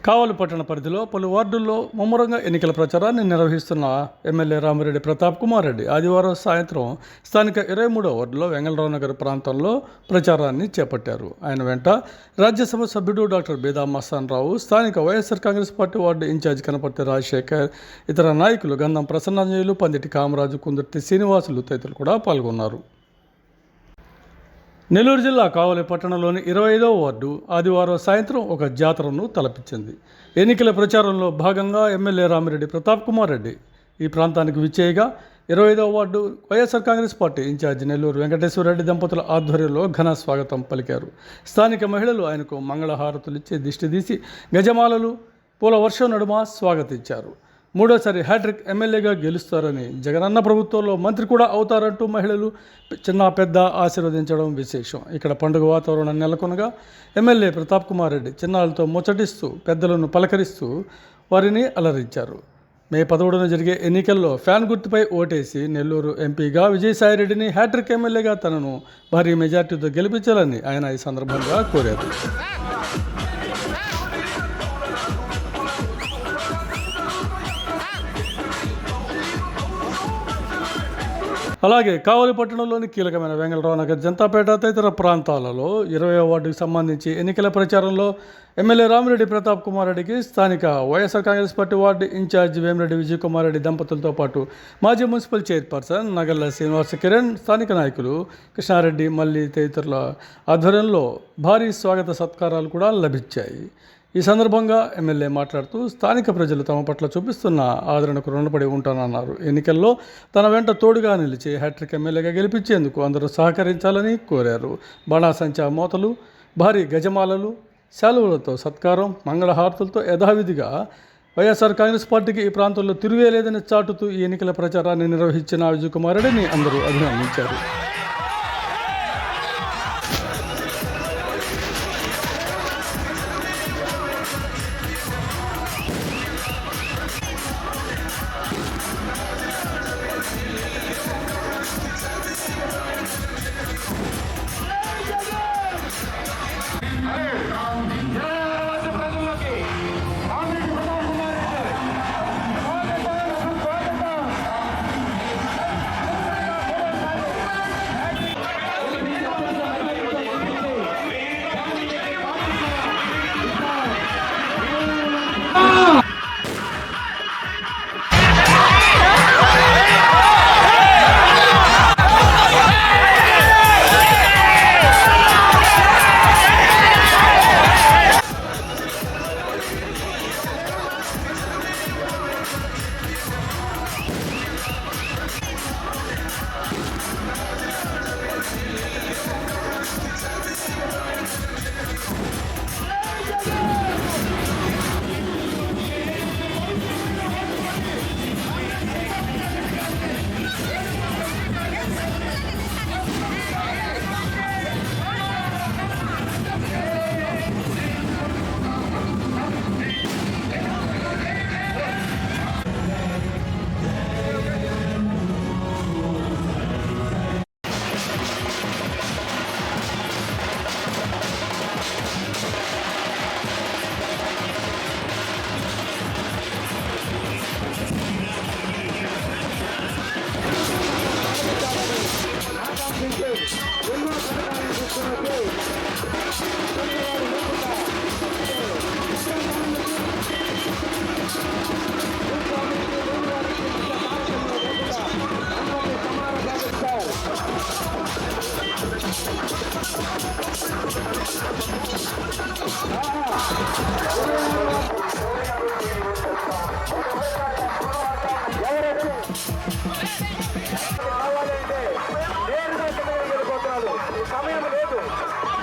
కావలి పట్టణ పరిధిలో పలు వార్డుల్లో ముమ్మరంగా ఎన్నికల ప్రచారాన్ని నిర్వహిస్తున్న ఎమ్మెల్యే రామిరెడ్డి ప్రతాప్ కుమార్ రెడ్డి ఆదివారం సాయంత్రం స్థానిక 23వ వార్డులో వెంగళరావు నగర్ ప్రాంతంలో ప్రచారాన్ని చేపట్టారు. ఆయన వెంట రాజ్యసభ సభ్యుడు డాక్టర్ బేదా మస్తాన్ రావు, స్థానిక YSR Congress party ward incharge Kanaparthi Rajasekhar, ఇతర నాయకులు గంధం ప్రసన్నాంజనేయులు, పందిటి కామరాజు, కుందుర్తి శ్రీనివాసులు తదితరులు కూడా పాల్గొన్నారు. నెల్లూరు జిల్లా కావలి పట్టణంలోని 25వ వార్డు ఆదివారం సాయంత్రం ఒక జాతరను తలపించింది. ఎన్నికల ప్రచారంలో భాగంగా ఎమ్మెల్యే రామిరెడ్డి ప్రతాప్ కుమార్ రెడ్డి ఈ ప్రాంతానికి విచ్చేయగా 25వ ward YSR Congress party incharge Nellore Venkateswarareddy దంపతుల ఆధ్వర్యంలో ఘన స్వాగతం పలికారు. స్థానిక మహిళలు ఆయనకు మంగళహారతులిచ్చి దిష్టిదీసి గజమాలలు, పూల వర్షం నడుమ స్వాగతించారు. మూడోసారి హ్యాట్రిక్ ఎమ్మెల్యేగా గెలుస్తారని, జగనన్న ప్రభుత్వంలో మంత్రి కూడా అవుతారంటూ మహిళలు చిన్న పెద్ద ఆశీర్వదించడం విశేషం. ఇక్కడ పండుగ వాతావరణం నెలకొనగా ఎమ్మెల్యే ప్రతాప్ కుమార్ రెడ్డి చిన్నారులతో ముచ్చటిస్తూ పెద్దలను పలకరిస్తూ వారిని అలరించారు. మే 11న జరిగే ఎన్నికల్లో ఫ్యాన్ గుర్తుపై ఓటేసి నెల్లూరు ఎంపీగా విజయసాయిరెడ్డిని హ్యాట్రిక్ ఎమ్మెల్యేగా తనను భారీ మెజార్టీతో గెలిపించాలని ఆయన ఈ సందర్భంగా కోరారు. అలాగే కావలి పట్టణంలోని కీలకమైన వెంగళరావు నగర్, జనతాపేట తదితర ప్రాంతాలలో 20వ వార్డుకు సంబంధించి ఎన్నికల ప్రచారంలో ఎమ్మెల్యే రామిరెడ్డి ప్రతాప్ కుమార్ రెడ్డికి స్థానిక YSR Congress party ward incharge Vemireddy Vijay Kumar Reddy దంపతులతో పాటు మాజీ మున్సిపల్ చైర్పర్సన్ నగల్ల శ్రీనివాస కిరణ్, స్థానిక నాయకులు కృష్ణారెడ్డి, మల్లి తదితరుల ఆధ్వర్యంలో భారీ స్వాగత సత్కారాలు కూడా లభించాయి. ఈ సందర్భంగా ఎమ్మెల్యే మాట్లాడుతూ స్థానిక ప్రజలు తమ పట్ల చూపిస్తున్న ఆదరణకు రుణపడి ఉంటానన్నారు. ఎన్నికల్లో తన వెంట తోడుగా నిలిచి హ్యాట్రిక్ ఎమ్మెల్యేగా గెలిపించేందుకు అందరూ సహకరించాలని కోరారు. బాణాసంచా మోతలు, భారీ గజమాలలు, శాలువలతో సత్కారం, మంగళహారతులతో యథావిధిగా వైఎస్ఆర్ కాంగ్రెస్ పార్టీకి ఈ ప్రాంతంలో తిరువేలేదని చాటుతూ ఈ ఎన్నికల ప్రచారాన్ని నిర్వహించిన విజయ్ కుమార్ రెడ్డిని అందరూ అభినందించారు. సమయం లేదు,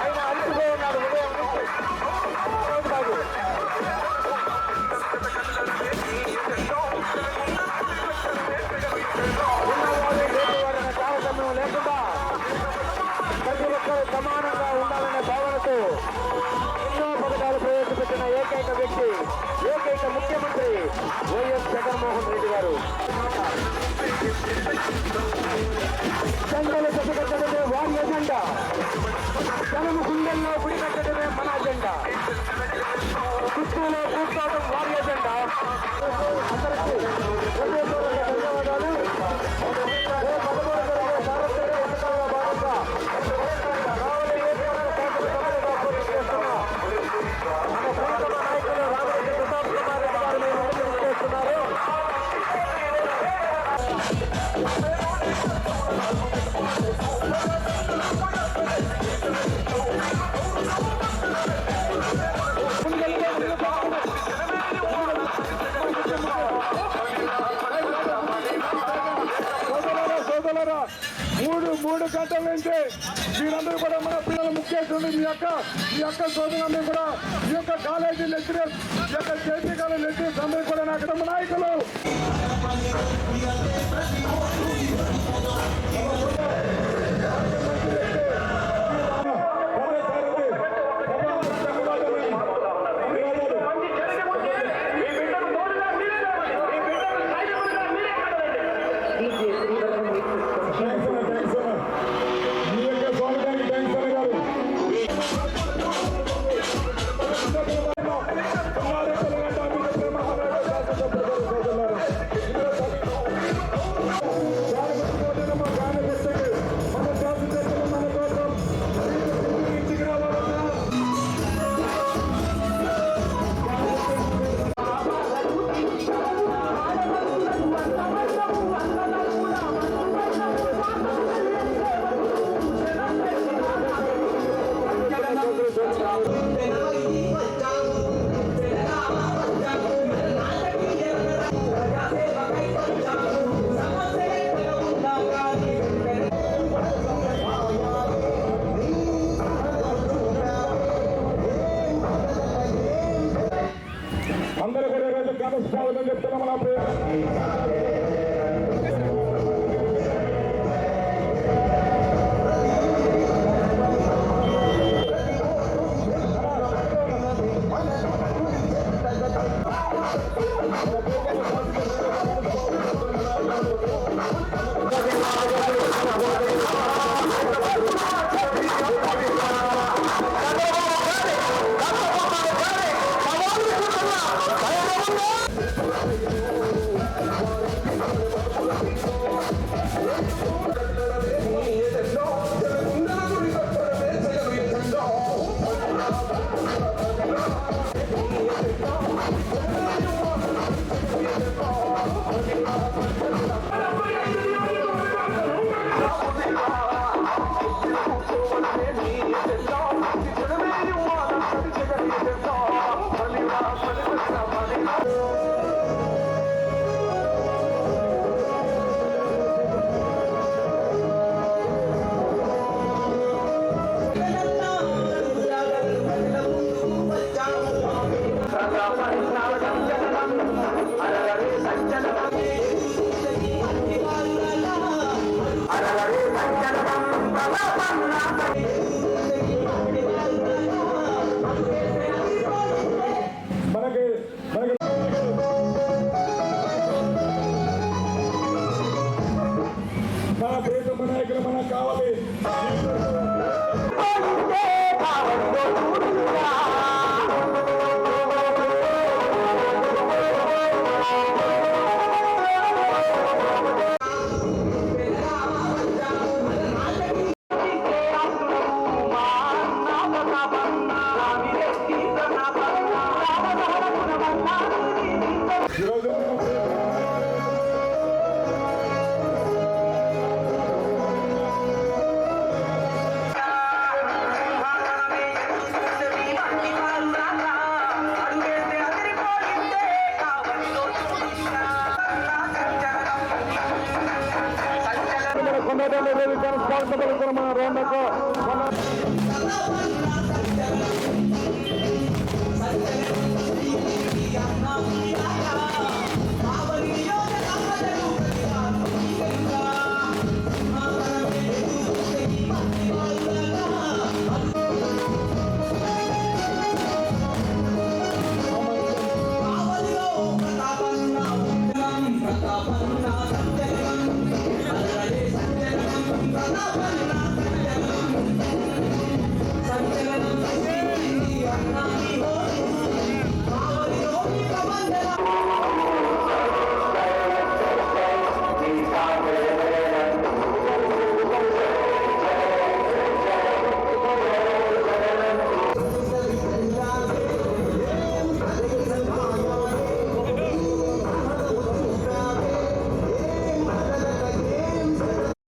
ఆయన అలిసిపోయి ఉన్నాడు. ఉదయం తారతమ్యం లేకుండా ప్రతి ఒక్కరు సమానంగా ఉండాలనే భావనతో ఎన్నో పథకాలు ప్రవేశపెట్టిన ఏకైక వ్యక్తి, ఏకైక ముఖ్యమంత్రి వైఎస్ జగన్మోహన్ రెడ్డి గారు. జెండలు కట్టడమే వారి ఎజెండా, జనము గుండెల్లో గుడి కట్టడమే మన అజెండా. డ్యూటీలో కూర్చోవడం వారి ఎజెండా. అందరికీ హృదయపూర్వక ధన్యవాదాలు. రేపు 13 జరిగే భారతీయ ఎన్నికల్లో భాగంగా కావలి నియోజకవర్గ శాసనసభ్యులుగా పోటీ చేస్తున్న మన ప్రియతమ నాయకులు రామిరెడ్డి ప్రతాప్ కుమార్ రెడ్డి గారు మీరు ముందుకు చేస్తున్నారు. సోదరులారా, మూడు గంటల నుంచి మీరందరూ కూడా మన పిల్లల ముఖ్యేస్తుంది మీ యొక్క సోదరులందరూ కూడా ఈ యొక్క కాలేజీ లెక్చరర్స్, ఈ యొక్క జేపీ కాలేజీ లెక్చరర్స్ అందరూ కూడా నాకు నాయకులు. అందరూ కూడా ఈరోజు స్వాగతం చెప్తున్నాం. మన ప్రియతమ నాయకులు మనకు కావాలి. కొండపల్లి రేవి కానిస్టేబుల్ మన రోడ్లకు